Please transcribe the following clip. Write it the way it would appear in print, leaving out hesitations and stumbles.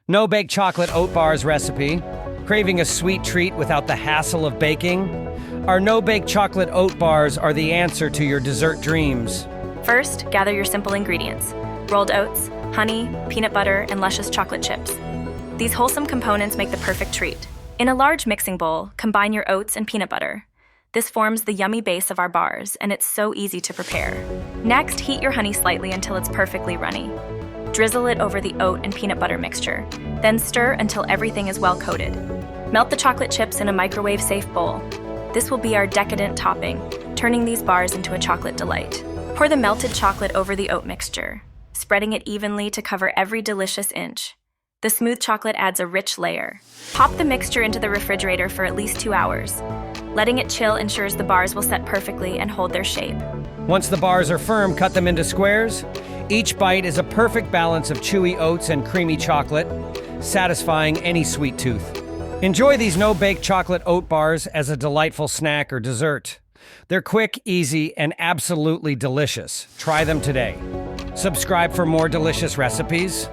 No-bake chocolate oat bars recipe. Craving a sweet treat without the hassle of baking? Our no-bake chocolate oat bars are the answer to your dessert dreams. First, gather your simple ingredients: rolled oats, honey, peanut butter, and luscious chocolate chips. These wholesome components make the perfect treat. In a large mixing bowl, combine your oats and peanut butter. This forms the yummy base of our bars, and it's so easy to prepare. Next, heat your honey slightly until it's perfectly runny. Drizzle it over the oat and peanut butter mixture. Then stir until everything is well coated. Melt the chocolate chips in a microwave-safe bowl. This will be our decadent topping, turning these bars into a chocolate delight. Pour the melted chocolate over the oat mixture, spreading it evenly to cover every delicious inch. The smooth chocolate adds a rich layer. Pop the mixture into the refrigerator for at least 2 hours. Letting it chill ensures the bars will set perfectly and hold their shape. Once the bars are firm, cut them into squares. Each bite is a perfect balance of chewy oats and creamy chocolate, satisfying any sweet tooth. Enjoy these no-bake chocolate oat bars as a delightful snack or dessert. They're quick, easy, and absolutely delicious. Try them today. Subscribe for more delicious recipes.